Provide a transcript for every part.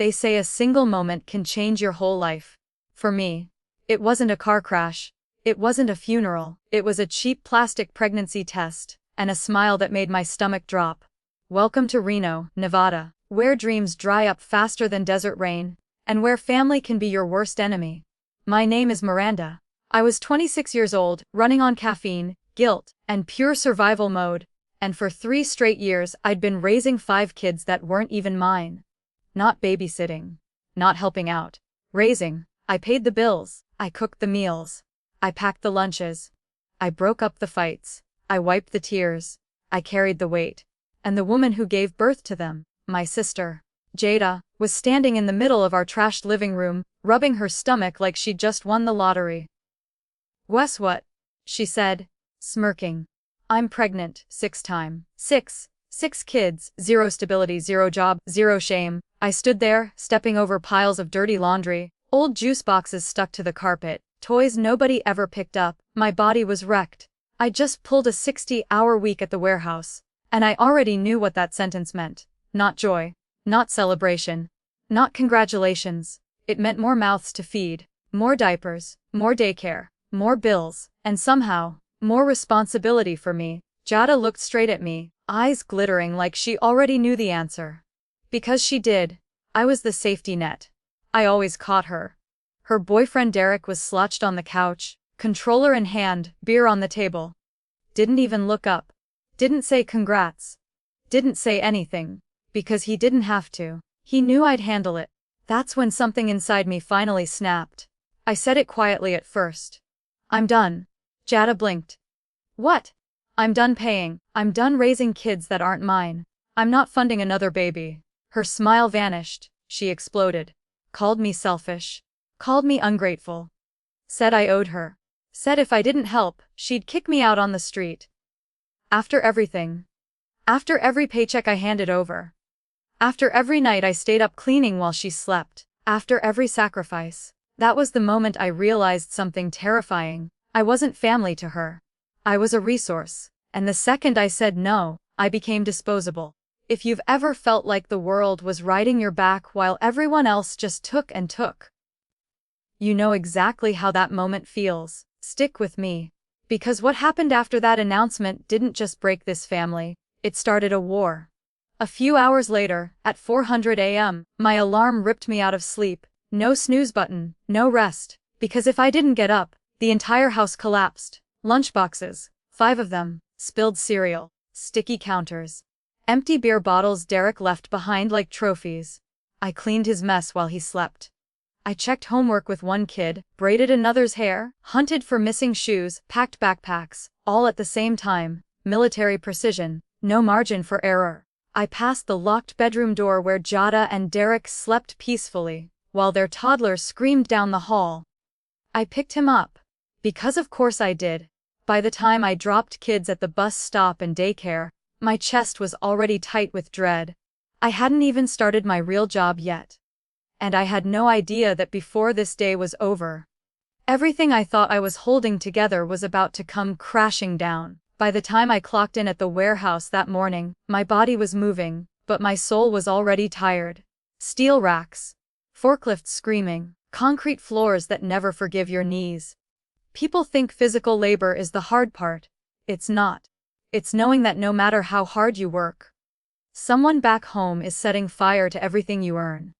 They say a single moment can change your whole life. For me, it wasn't a car crash. It wasn't a funeral. It was a cheap plastic pregnancy test, and a smile that made my stomach drop. Welcome to Reno, Nevada, where dreams dry up faster than desert rain, and where family can be your worst enemy. My name is Miranda. I was 26 years old, running on caffeine, guilt, and pure survival mode, and for 3 straight years I'd been raising 5 kids that weren't even mine. Not babysitting. Not helping out. Raising. I paid the bills. I cooked the meals. I packed the lunches. I broke up the fights. I wiped the tears. I carried the weight. And the woman who gave birth to them, my sister, Jada, was standing in the middle of our trashed living room, rubbing her stomach like she'd just won the lottery. "Guess what?" she said, smirking. "I'm pregnant, 6 kids, 0 stability, 0 job, 0 shame." I stood there, stepping over piles of dirty laundry, old juice boxes stuck to the carpet, toys nobody ever picked up. My body was wrecked. I just pulled a 60-hour week at the warehouse, and I already knew what that sentence meant. Not joy. Not celebration. Not congratulations. It meant more mouths to feed, more diapers, more daycare, more bills, and somehow, more responsibility for me. Jada looked straight at me, eyes glittering like she already knew the answer. Because she did. I was the safety net. I always caught her. Her boyfriend Derek was slouched on the couch, controller in hand, beer on the table. Didn't even look up. Didn't say congrats. Didn't say anything. Because he didn't have to. He knew I'd handle it. That's when something inside me finally snapped. I said it quietly at first. "I'm done." Jada blinked. "What?" "I'm done paying. I'm done raising kids that aren't mine. I'm not funding another baby." Her smile vanished. She exploded. Called me selfish. Called me ungrateful. Said I owed her. Said if I didn't help, she'd kick me out on the street. After everything. After every paycheck I handed over. After every night I stayed up cleaning while she slept. After every sacrifice. That was the moment I realized something terrifying. I wasn't family to her. I was a resource. And the second I said no, I became disposable. If you've ever felt like the world was riding your back while everyone else just took and took, you know exactly how that moment feels. Stick with me. Because what happened after that announcement didn't just break this family, it started a war. A few hours later, at 4:00 a.m., my alarm ripped me out of sleep. No snooze button, no rest. Because if I didn't get up, the entire house collapsed. Lunchboxes, 5 of them, spilled cereal, sticky counters, empty beer bottles Derek left behind like trophies. I cleaned his mess while he slept. I checked homework with one kid, braided another's hair, hunted for missing shoes, packed backpacks, all at the same time. Military precision, no margin for error. I passed the locked bedroom door where Jada and Derek slept peacefully, while their toddler screamed down the hall. I picked him up. Because of course I did. By the time I dropped kids at the bus stop and daycare, my chest was already tight with dread. I hadn't even started my real job yet. And I had no idea that before this day was over, everything I thought I was holding together was about to come crashing down. By the time I clocked in at the warehouse that morning, my body was moving, but my soul was already tired. Steel racks, forklifts screaming, concrete floors that never forgive your knees. People think physical labor is the hard part. It's not. It's knowing that no matter how hard you work, someone back home is setting fire to everything you earn.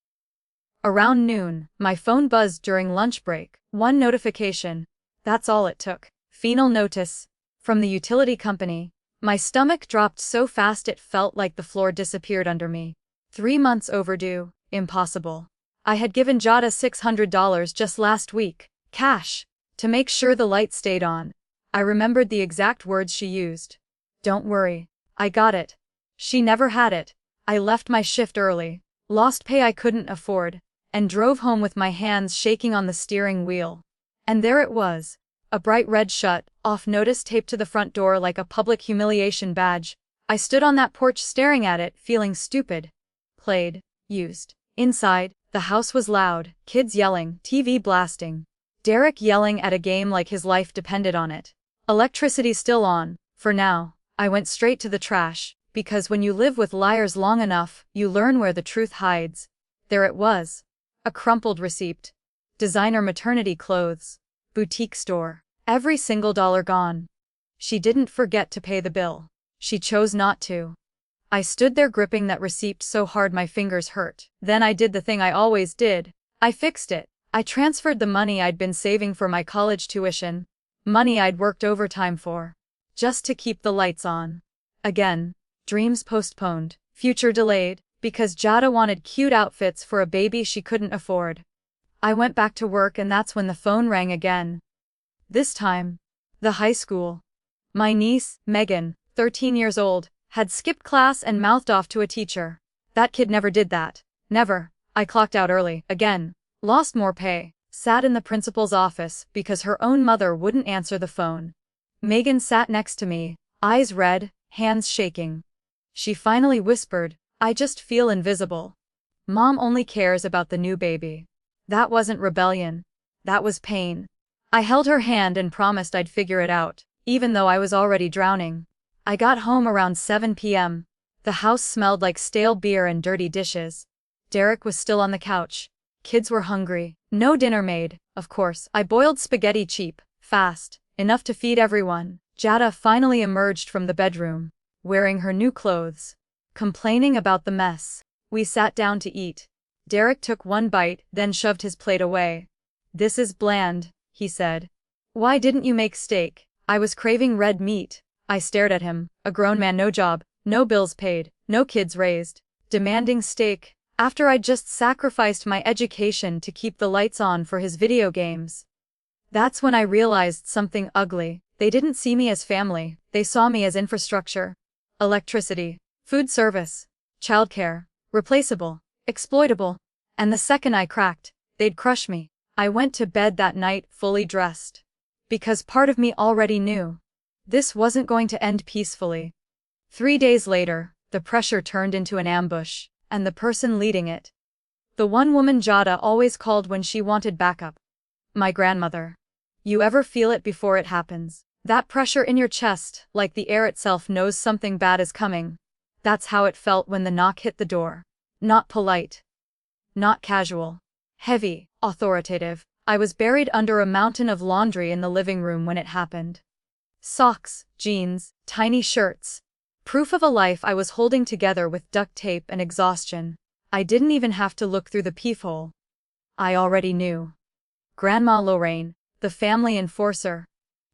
Around noon, my phone buzzed during lunch break. One notification. That's all it took. Final notice. From the utility company. My stomach dropped so fast it felt like the floor disappeared under me. 3 months overdue. Impossible. I had given Jada $600 just last week. Cash. To make sure the light stayed on. I remembered the exact words she used. "Don't worry. I got it." She never had it. I left my shift early, lost pay I couldn't afford, and drove home with my hands shaking on the steering wheel. And there it was. A bright red shut-off notice taped to the front door like a public humiliation badge. I stood on that porch staring at it, feeling stupid. Played. Used. Inside, the house was loud, kids yelling, TV blasting. Derek yelling at a game like his life depended on it. Electricity still on, for now. I went straight to the trash, because when you live with liars long enough, you learn where the truth hides. There it was. A crumpled receipt. Designer maternity clothes. Boutique store. Every single dollar gone. She didn't forget to pay the bill. She chose not to. I stood there gripping that receipt so hard my fingers hurt. Then I did the thing I always did. I fixed it. I transferred the money I'd been saving for my college tuition. Money I'd worked overtime for. Just to keep the lights on. Again. Dreams postponed. Future delayed. Because Jada wanted cute outfits for a baby she couldn't afford. I went back to work and that's when the phone rang again. This time. The high school. My niece, Megan, 13 years old, had skipped class and mouthed off to a teacher. That kid never did that. Never. I clocked out early, again. Lost more pay. Sat in the principal's office because her own mother wouldn't answer the phone. Megan sat next to me, eyes red, hands shaking. She finally whispered, "I just feel invisible. Mom only cares about the new baby." That wasn't rebellion. That was pain. I held her hand and promised I'd figure it out, even though I was already drowning. I got home around 7 p.m. The house smelled like stale beer and dirty dishes. Derek was still on the couch. Kids were hungry. No dinner made, of course. I boiled spaghetti cheap, fast, enough to feed everyone. Jada finally emerged from the bedroom, wearing her new clothes, complaining about the mess. We sat down to eat. Derek took one bite, then shoved his plate away. "This is bland," he said. "Why didn't you make steak?" I was craving red meat. I stared at him, a grown man, no job, no bills paid, no kids raised, demanding steak, after I'd just sacrificed my education to keep the lights on for his video games. That's when I realized something ugly. They didn't see me as family, they saw me as infrastructure. Electricity, food service, childcare, replaceable, exploitable. And the second I cracked, they'd crush me. I went to bed that night fully dressed. Because part of me already knew. This wasn't going to end peacefully. 3 days later, the pressure turned into an ambush, and the person leading it. The one woman Jada always called when she wanted backup. My grandmother. You ever feel it before it happens? That pressure in your chest, like the air itself knows something bad is coming. That's how it felt when the knock hit the door. Not polite. Not casual. Heavy, authoritative. I was buried under a mountain of laundry in the living room when it happened. Socks, jeans, tiny shirts. Proof of a life I was holding together with duct tape and exhaustion. I didn't even have to look through the peephole. I already knew. Grandma Lorraine, the family enforcer.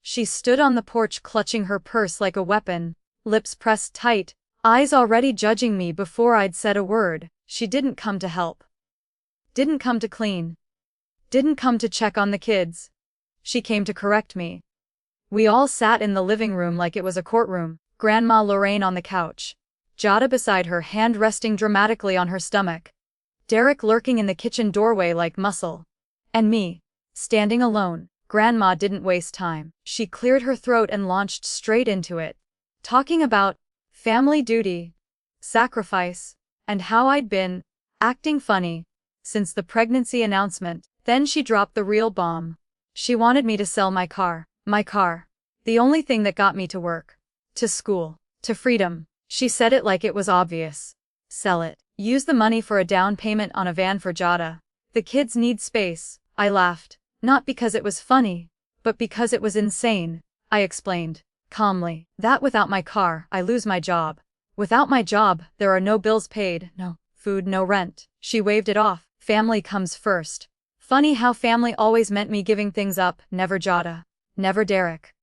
She stood on the porch clutching her purse like a weapon, lips pressed tight, eyes already judging me before I'd said a word. She didn't come to help. Didn't come to clean. Didn't come to check on the kids. She came to correct me. We all sat in the living room like it was a courtroom, Grandma Lorraine on the couch, Jada beside her, hand resting dramatically on her stomach, Derek lurking in the kitchen doorway like muscle, and me, standing alone. Grandma didn't waste time. She cleared her throat and launched straight into it, talking about family duty, sacrifice, and how I'd been acting funny since the pregnancy announcement. Then she dropped the real bomb. She wanted me to sell my car. My car. The only thing that got me to work. To school. To freedom. She said it like it was obvious. Sell it. Use the money for a down payment on a van for Jada. The kids need space. I laughed. Not because it was funny, but because it was insane. I explained, calmly, that without my car, I lose my job. Without my job, there are no bills paid, no food, no rent. She waved it off. Family comes first. Funny how family always meant me giving things up, never Jada. Never Derek.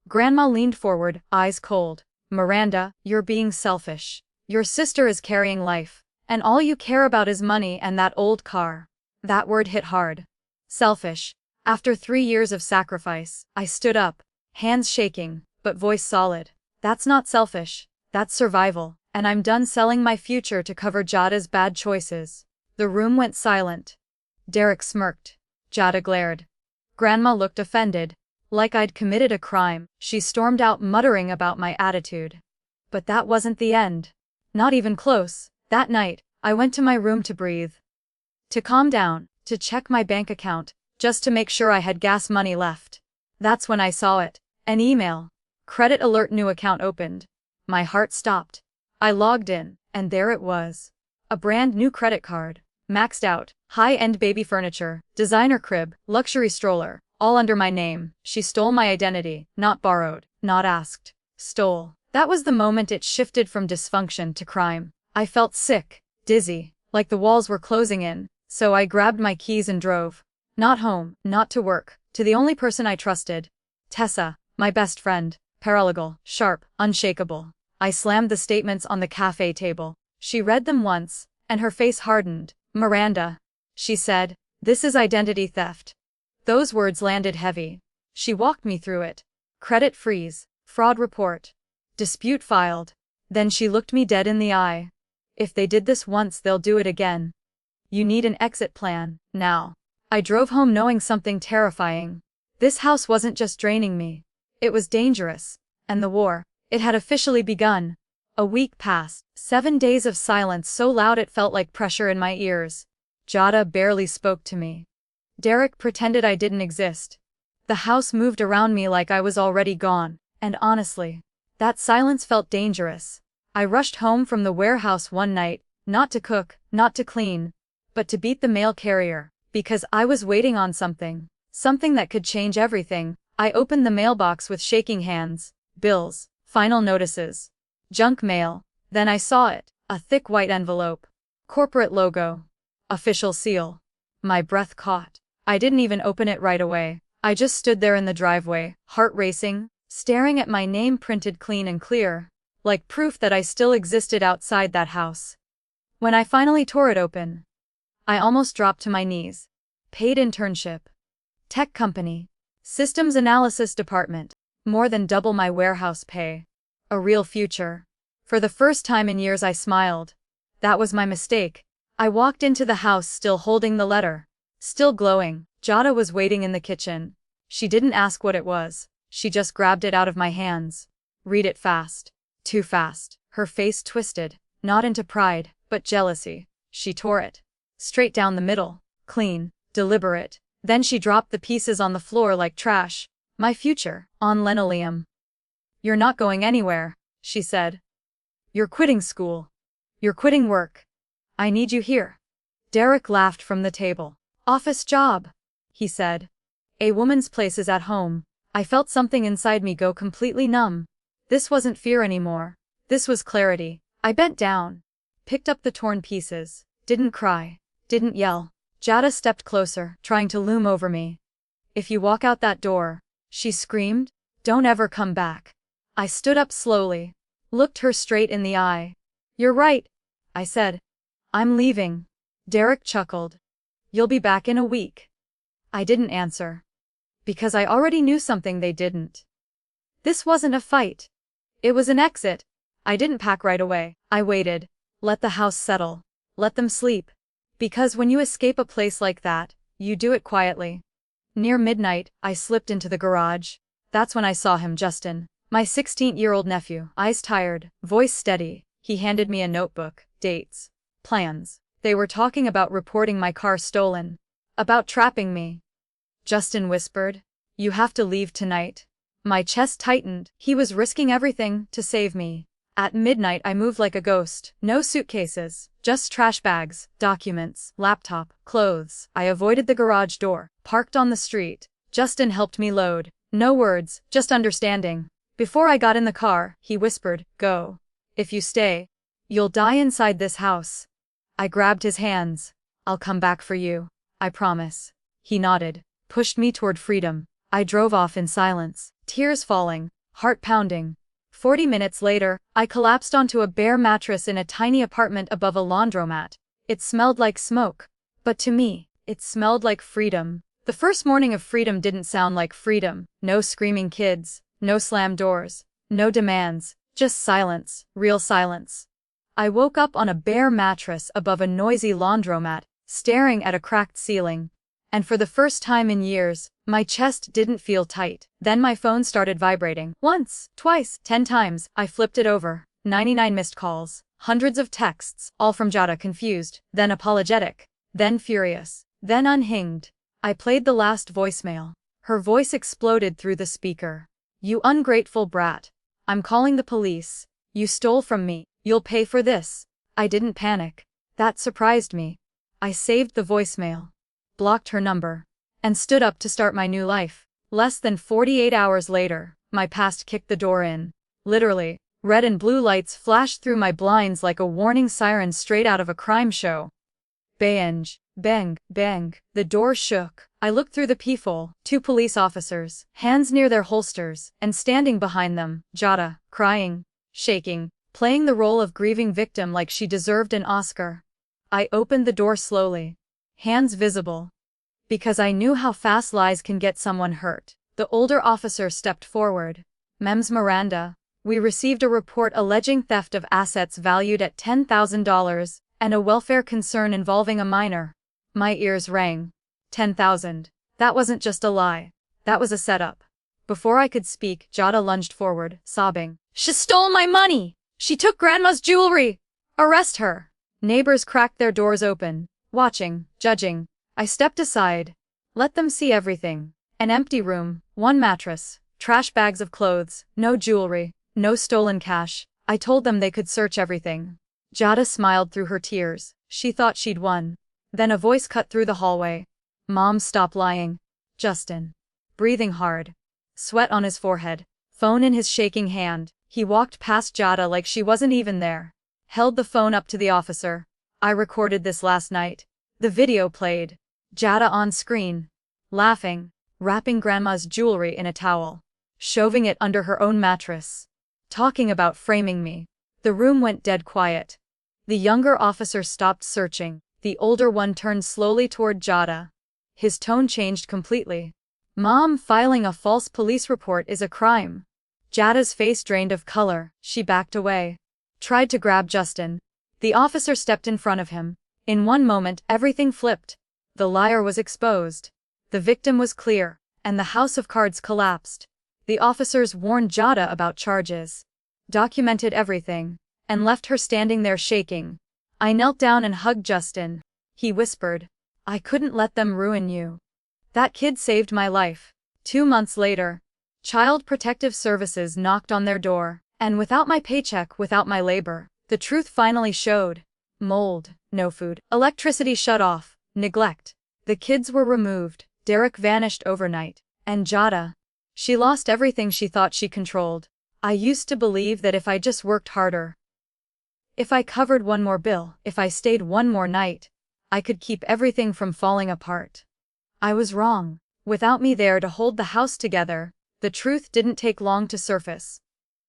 Grandma leaned forward, eyes cold. Miranda, you're being selfish. Your sister is carrying life, and all you care about is money and that old car. That word hit hard. Selfish. After 3 years of sacrifice, I stood up, hands shaking, but voice solid. That's not selfish. That's survival, and I'm done selling my future to cover Jada's bad choices. The room went silent. Derek smirked. Jada glared. Grandma looked offended. Like I'd committed a crime. She stormed out muttering about my attitude. But that wasn't the end. Not even close. That night, I went to my room to breathe. To calm down, to check my bank account, just to make sure I had gas money left. That's when I saw it. An email. Credit alert, new account opened. My heart stopped. I logged in, and there it was. A brand new credit card. Maxed out, high-end baby furniture, designer crib, luxury stroller, all under my name. She stole my identity, not borrowed, not asked. Stole. That was the moment it shifted from dysfunction to crime. I felt sick, dizzy, like the walls were closing in, so I grabbed my keys and drove. Not home, not to work, to the only person I trusted. Tessa, my best friend, paralegal, sharp, unshakable. I slammed the statements on the cafe table. She read them once, and her face hardened. Miranda, she said, this is identity theft. Those words landed heavy. She walked me through it. Credit freeze, fraud report, dispute filed. Then she looked me dead in the eye. If they did this once, they'll do it again. You need an exit plan, now. I drove home knowing something terrifying. This house wasn't just draining me. It was dangerous. And the war, it had officially begun. A week passed, 7 days of silence so loud it felt like pressure in my ears. Jada barely spoke to me. Derek pretended I didn't exist. The house moved around me like I was already gone, and honestly, that silence felt dangerous. I rushed home from the warehouse one night, not to cook, not to clean, but to beat the mail carrier, because I was waiting on something that could change everything. I opened the mailbox with shaking hands. Bills, final notices, junk mail. Then I saw it, a thick white envelope. Corporate logo. Official seal. My breath caught. I didn't even open it right away. I just stood there in the driveway, heart racing, staring at my name printed clean and clear, like proof that I still existed outside that house. When I finally tore it open, I almost dropped to my knees. Paid internship. Tech company. Systems analysis department. More than double my warehouse pay. A real future. For the first time in years I smiled. That was my mistake. I walked into the house still holding the letter. Still glowing. Jada was waiting in the kitchen. She didn't ask what it was. She just grabbed it out of my hands. Read it fast. Too fast. Her face twisted, not into pride, but jealousy. She tore it. Straight down the middle. Clean. Deliberate. Then she dropped the pieces on the floor like trash. My future, on linoleum. You're not going anywhere, she said. You're quitting school. You're quitting work. I need you here. Derek laughed from the table. Office job, he said. A woman's place is at home. I felt something inside me go completely numb. This wasn't fear anymore. This was clarity. I bent down, picked up the torn pieces, didn't cry, didn't yell. Jada stepped closer, trying to loom over me. If you walk out that door, she screamed, don't ever come back. I stood up slowly, looked her straight in the eye. You're right, I said. I'm leaving. Derek chuckled. You'll be back in a week. I didn't answer. Because I already knew something they didn't. This wasn't a fight. It was an exit. I didn't pack right away. I waited. Let the house settle. Let them sleep. Because when you escape a place like that, you do it quietly. Near midnight, I slipped into the garage. That's when I saw him, Justin. My 16-year-old nephew, eyes tired, voice steady. He handed me a notebook, dates, plans. They were talking about reporting my car stolen. About trapping me. Justin whispered, you have to leave tonight. My chest tightened. He was risking everything to save me. At midnight I moved like a ghost. No suitcases, just trash bags, documents, laptop, clothes. I avoided the garage door, parked on the street. Justin helped me load. No words, just understanding. Before I got in the car, he whispered, go. If you stay, you'll die inside this house. I grabbed his hands. I'll come back for you. I promise. He nodded, pushed me toward freedom. I drove off in silence, tears falling, heart pounding. 40 minutes later, I collapsed onto a bare mattress in a tiny apartment above a laundromat. It smelled like smoke. But to me, it smelled like freedom. The first morning of freedom didn't sound like freedom. No screaming kids, no slammed doors, no demands, just silence, real silence. I woke up on a bare mattress above a noisy laundromat, staring at a cracked ceiling. And for the first time in years, my chest didn't feel tight. Then my phone started vibrating. Once, twice, 10 times. I flipped it over. 99 missed calls. Hundreds of texts, all from Jada, confused, then apologetic, then furious, then unhinged. I played the last voicemail. Her voice exploded through the speaker. You ungrateful brat. I'm calling the police. You stole from me. You'll pay for this. I didn't panic. That surprised me. I saved the voicemail, blocked her number, and stood up to start my new life. Less than 48 hours later, my past kicked the door in. Literally, red and blue lights flashed through my blinds like a warning siren straight out of a crime show. Bang, bang, bang. The door shook. I looked through the peephole. 2 police officers, hands near their holsters, and standing behind them, Jada, crying, shaking, playing the role of grieving victim like she deserved an Oscar. I opened the door slowly, hands visible, because I knew how fast lies can get someone hurt. The older officer stepped forward. "Ms. Miranda, we received a report alleging theft of assets valued at $10,000 and a welfare concern involving a minor." My ears rang. 10,000. That wasn't just a lie. That was a setup. Before I could speak, Jada lunged forward, sobbing. "She stole my money! She took Grandma's jewelry! Arrest her!" Neighbors cracked their doors open, watching, judging. I stepped aside. Let them see everything. An empty room, 1 mattress, trash bags of clothes, no jewelry, no stolen cash. I told them they could search everything. Jada smiled through her tears. She thought she'd won. Then a voice cut through the hallway. "Mom, stop lying." Justin, breathing hard, sweat on his forehead, phone in his shaking hand, he walked past Jada like she wasn't even there. Held the phone up to the officer. "I recorded this last night." The video played. Jada on screen, laughing, wrapping Grandma's jewelry in a towel, shoving it under her own mattress, talking about framing me. The room went dead quiet. The younger officer stopped searching. The older one turned slowly toward Jada. His tone changed completely. "Mom, filing a false police report is a crime." Jada's face drained of color. She backed away. Tried to grab Justin. The officer stepped in front of him. In one moment, everything flipped. The liar was exposed. The victim was clear, and the house of cards collapsed. The officers warned Jada about charges, documented everything, and left her standing there shaking. I knelt down and hugged Justin. He whispered, "I couldn't let them ruin you. That kid saved my life." 2 months later, Child Protective Services knocked on their door, and without my paycheck, without my labor, the truth finally showed. Mold, no food, electricity shut off, neglect. The kids were removed, Derek vanished overnight, and Jada, she lost everything she thought she controlled. I used to believe that if I just worked harder, if I covered one more bill, if I stayed one more night, I could keep everything from falling apart. I was wrong. Without me there to hold the house together, the truth didn't take long to surface.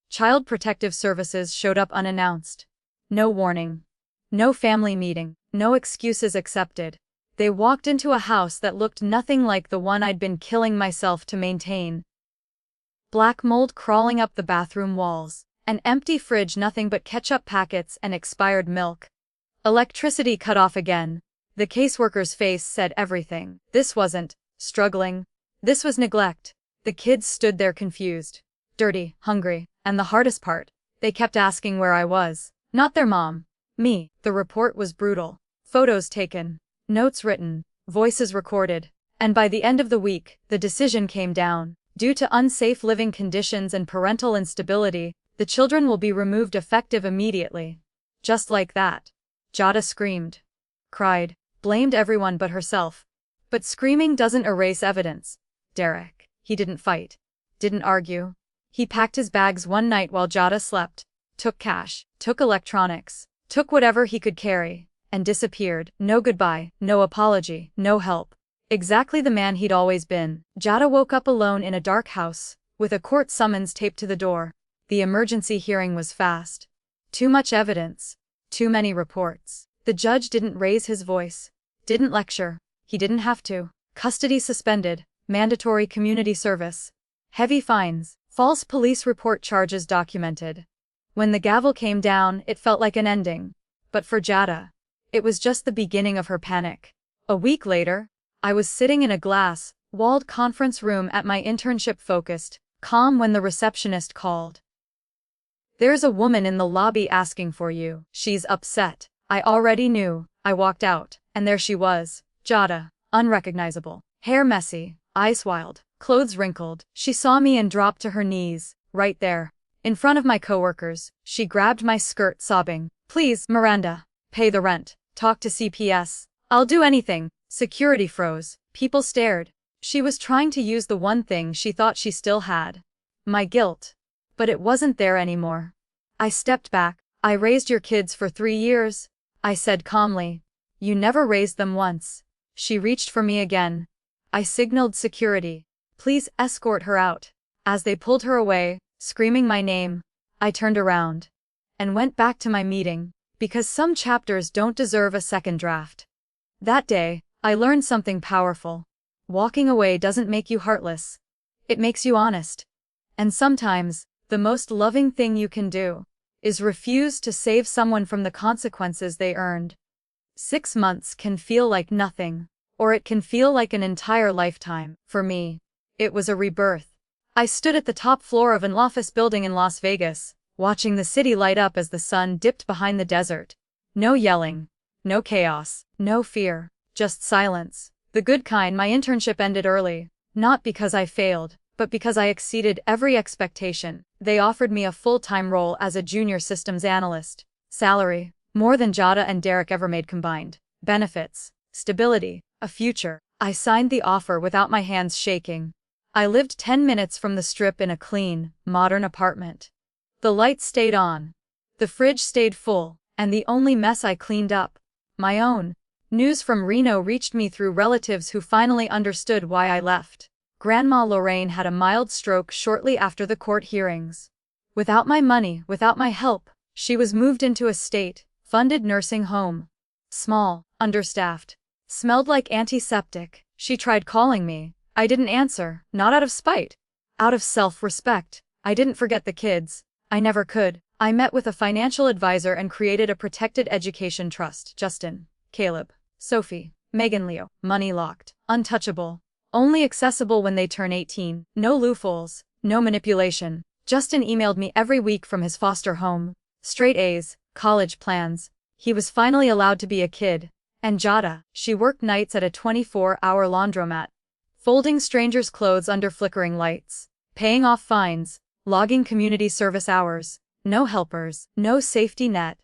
Child Protective Services showed up unannounced. No warning. No family meeting. No excuses accepted. They walked into a house that looked nothing like the one I'd been killing myself to maintain. Black mold crawling up the bathroom walls. An empty fridge, nothing but ketchup packets and expired milk. Electricity cut off again. The caseworker's face said everything. This wasn't struggling. This was neglect. The kids stood there confused, dirty, hungry, and the hardest part, they kept asking where I was. Not their mom. Me. The report was brutal. Photos taken, notes written, voices recorded, and by the end of the week, the decision came down. Due to unsafe living conditions and parental instability, the children will be removed effective immediately. Just like that. Jada screamed, cried, blamed everyone but herself. But screaming doesn't erase evidence. Derek, he didn't fight, didn't argue. He packed his bags one night while Jada slept, took cash, took electronics, took whatever he could carry, and disappeared. No goodbye, no apology, no help. Exactly the man he'd always been. Jada woke up alone in a dark house, with a court summons taped to the door. The emergency hearing was fast. Too much evidence. Too many reports. The judge didn't raise his voice. Didn't lecture. He didn't have to. Custody suspended. Mandatory community service. Heavy fines. False police report charges documented. When the gavel came down, it felt like an ending. But for Jada, it was just the beginning of her panic. A week later, I was sitting in a glass-walled conference room at my internship, focused, calm, when the receptionist called. "There's a woman in the lobby asking for you. She's upset." I already knew. I walked out, and there she was, Jada, unrecognizable, hair messy, eyes wild, clothes wrinkled. She saw me and dropped to her knees, right there, in front of my coworkers. She grabbed my skirt, sobbing, "Please, Miranda, pay the rent, talk to CPS, I'll do anything. Security froze. People stared. She was trying to use the one thing she thought she still had. My guilt. But it wasn't there anymore. I stepped back. I raised your kids for 3 years, I said calmly. You never raised them once. She reached for me again. I signaled security. Please escort her out. As they pulled her away, screaming my name, I turned around and went back to my meeting, because some chapters don't deserve a second draft. That day, I learned something powerful. Walking away doesn't make you heartless. It makes you honest. And sometimes, the most loving thing you can do is refuse to save someone from the consequences they earned. 6 months can feel like nothing, or it can feel like an entire lifetime. For me, it was a rebirth. I stood at the top floor of an office building in Las Vegas, watching the city light up as the sun dipped behind the desert. No yelling, no chaos, no fear, just silence. The good kind. My internship ended early, not because I failed, but because I exceeded every expectation. They offered me a full-time role as a junior systems analyst. Salary, more than Jada and Derek ever made combined. Benefits, stability, a future. I signed the offer without my hands shaking. I lived 10 minutes from the strip in a clean, modern apartment. The lights stayed on. The fridge stayed full, and the only mess I cleaned up, my own. News from Reno reached me through relatives who finally understood why I left. Grandma Lorraine had a mild stroke shortly after the court hearings. Without my money, without my help, she was moved into a state-funded nursing home. Small, understaffed, smelled like antiseptic. She tried calling me. I didn't answer, not out of spite. Out of self-respect. I didn't forget the kids. I never could. I met with a financial advisor and created a protected education trust. Justin, Caleb, Sophie, Megan, Leo, money locked, untouchable. Only accessible when they turn 18. No loopholes, no manipulation. Justin emailed me every week from his foster home. Straight A's, college plans. He was finally allowed to be a kid. And Jada, she worked nights at a 24-hour laundromat, folding strangers' clothes under flickering lights, paying off fines, logging community service hours. No helpers, no safety net.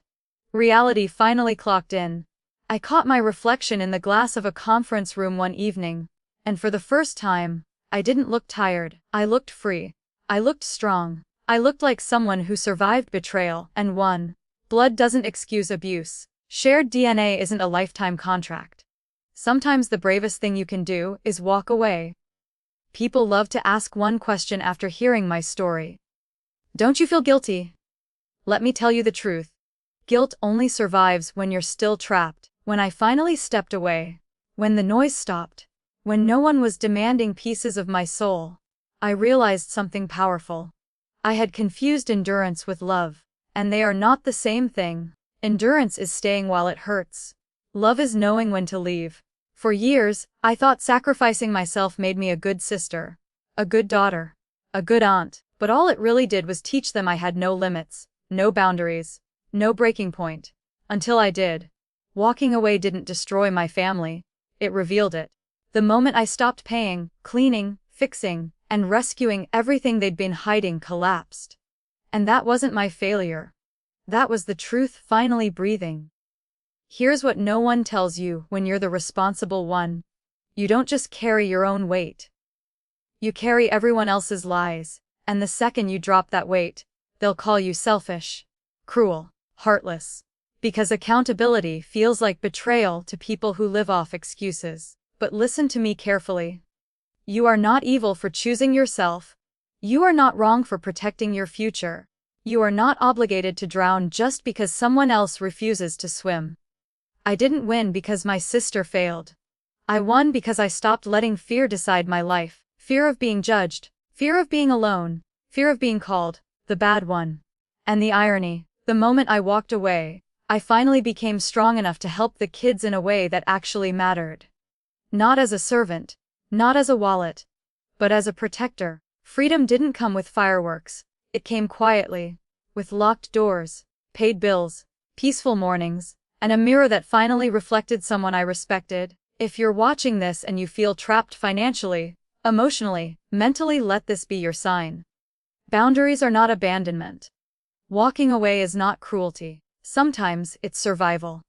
Reality finally clocked in. I caught my reflection in the glass of a conference room one evening. And for the first time, I didn't look tired. I looked free. I looked strong. I looked like someone who survived betrayal and won. Blood doesn't excuse abuse. Shared DNA isn't a lifetime contract. Sometimes the bravest thing you can do is walk away. People love to ask one question after hearing my story. Don't you feel guilty? Let me tell you the truth. Guilt only survives when you're still trapped. When I finally stepped away, when the noise stopped, when no one was demanding pieces of my soul, I realized something powerful. I had confused endurance with love, and they are not the same thing. Endurance is staying while it hurts. Love is knowing when to leave. For years, I thought sacrificing myself made me a good sister, a good daughter, a good aunt, but all it really did was teach them I had no limits, no boundaries, no breaking point. Until I did. Walking away didn't destroy my family, it revealed it. The moment I stopped paying, cleaning, fixing, and rescuing everything they'd been hiding collapsed. And that wasn't my failure. That was the truth finally breathing. Here's what no one tells you when you're the responsible one. You don't just carry your own weight. You carry everyone else's lies, and the second you drop that weight, they'll call you selfish, cruel, heartless. Because accountability feels like betrayal to people who live off excuses. But listen to me carefully. You are not evil for choosing yourself. You are not wrong for protecting your future. You are not obligated to drown just because someone else refuses to swim. I didn't win because my sister failed. I won because I stopped letting fear decide my life. Fear of being judged, fear of being alone, fear of being called the bad one. And the irony, the moment I walked away, I finally became strong enough to help the kids in a way that actually mattered. Not as a servant, not as a wallet, but as a protector. Freedom didn't come with fireworks, it came quietly, with locked doors, paid bills, peaceful mornings, and a mirror that finally reflected someone I respected. If you're watching this and you feel trapped financially, emotionally, mentally, let this be your sign. Boundaries are not abandonment. Walking away is not cruelty. Sometimes it's survival.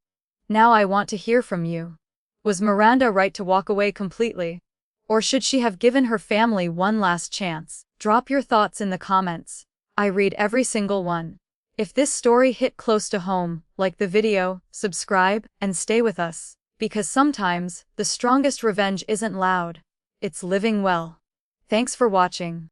Now I want to hear from you. Was Miranda right to walk away completely? Or should she have given her family one last chance? Drop your thoughts in the comments. I read every single one. If this story hit close to home, like the video, subscribe, and stay with us. Because sometimes, the strongest revenge isn't loud. It's living well. Thanks for watching.